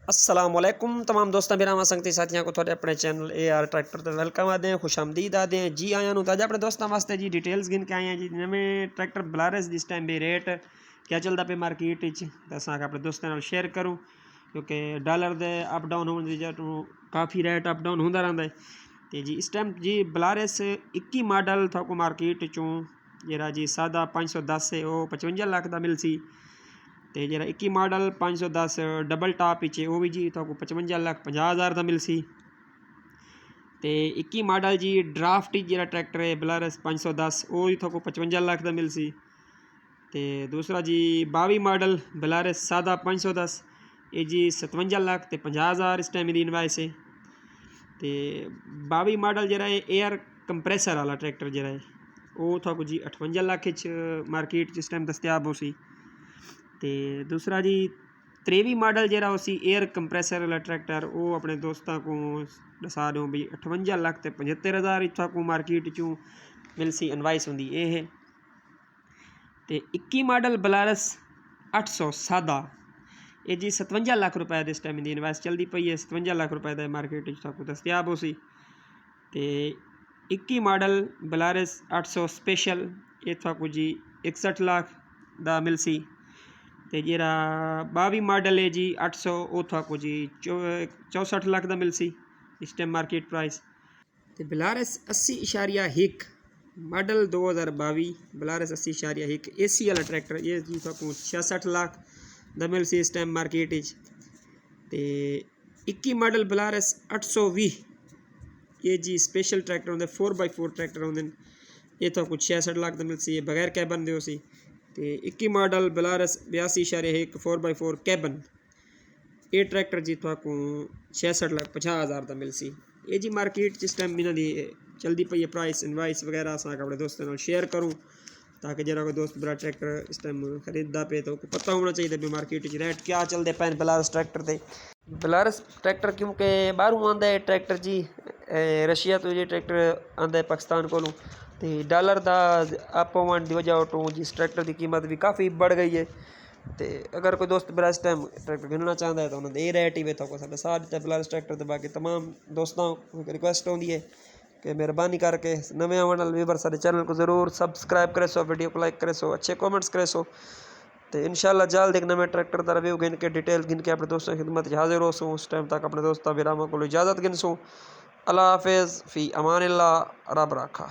अस्सलामुअलैकुम तमाम दोस्तों मेरा संगती साथियों को थोड़े अपने चैनल AR ट्रैक्टर तो वेलकम आते हैं खुश आमदीद आते हैं जी आया अज अपने दोस्तों वास्ते जी डिटेल्स गिन के आए हैं जी नवे ट्रैक्टर बलारस जिस टाइम भी रेट क्या चलता पे मार्केट असा अपने दोस्तों नाल शेयर करूँ क्योंकि डॉलर दे अप डाउन होने की काफ़ी रेट अप डाउन होता रहता है तो जी इस टाइम जी बलारस 21 मॉडल था को मार्केट चों जरा जी सादा 510 है वो 55 लाख का मिल सी तो जरा 21 मॉडल 510 डबल टॉप पिछे वो भी जी तो 55,50,000 का मिल सी तो 21 मॉडल जी ड्राफ्ट जरा ट्रैक्टर है बलारस 510 वो भी तो 55 लाख का मिल सी तो दूसरा जी 22 मॉडल बलारस सादा 510 ये जी 57 लाख तो 50,000 इस टाइम इनवाइस है तो 22 मॉडल जरा है एयर कंप्रेसर वाला ट्रैक्टर जरा है वो तो जी 58 लाख मार्केट जिस टाइम दस्तियाब हो सी तो दूसरा जी 23 मॉडल जरा उसी एयर कंप्रेसर वाला ट्रैक्टर वो अपने दोस्तों को दसा दो भी 58 लाख तो 75,000 इतना को मार्केट चूँ मिल सी इनवाइस होंगी ये है तो 21 मॉडल बलारस 800 सादा ये जी 57 लाख रुपए इस टाइम की इनवाइस चलती पई है 57 लाख रुपए का मार्केट को दस्तियाब हो सी तो 21 मॉडल बलारस 800 स्पेशल ये था जी 61 लाख का मिल सी तो जरा 22 मॉडल है जी 800 वो था को जी 64 लाख का मिल सी इस टाइम मार्केट प्राइस तो बलारस 80.1 मॉडल 2022 बलारस 80.1 AC वाला ट्रैक्टर ये जी था को 66 लाख का मिल सी इस टाइम मार्केट तो 21 मॉडल बलारस 820 ये जी स्पेशल ट्रैक्टर होंगे 4x4 ट्रैक्टर होंगे ये तो कुछ 66 लाख का मिल सी बगैर कैबन दे सी तो 21 मॉडल बलारस 82.1 4x4 कैबन ये ट्रैक्टर जी तो को 66,50,000 का मिल सी ये जी मार्केट जिस टाइम इन्हों की चलती पई है प्राइस इनवाइस वगैरह अस अपने दोस्तों नाल शेयर करूँ ताकि जरा कोई दोस्त बड़ा ट्रैक्टर इस टाइम खरीदता पे तो पता होना चाहिए भी मार्केट रेट क्या चलते पे बलारस ट्रैक्टर के बलारस ट्रैक्टर क्योंकि बाहरों आंदा है ट्रैक्टर जी रशिया तो ये ट्रैक्टर आंदा है पाकिस्तान को तो डॉलर का अप होने की वजह तो जिस ट्रैक्टर की कीमत भी काफ़ी बढ़ गई है तो अगर कोई दोस्त बड़ा इस टाइम ट्रैक्टर गिनना चाहता है तो उन्होंने ये रेट ही वे तो साढ़े साथ दिता बलारस ट्रैक्टर तो बाकी तमाम दोस्तों को रिक्वेस्ट होती है कि मेहरबानी करके नवे आने वाले व्यूवर सारे चैनल को ज़रूर सब्सक्राइब करे सो वीडियो को लाइक करे सो अच्छे कमेंट्स करे सो तो इंशाल्लाह जल्द एक नवे ट्रैक्टर का रिव्यू गिन के डिटेल गिन के अपने दोस्तों की खिदमत हाजिर हो सो उस टाइम तक अपने दोस्तों विरामा को इजाज़त गिन सो अल्लाह हाफिज़ फ़ी अमानिल्लाह रब रखा।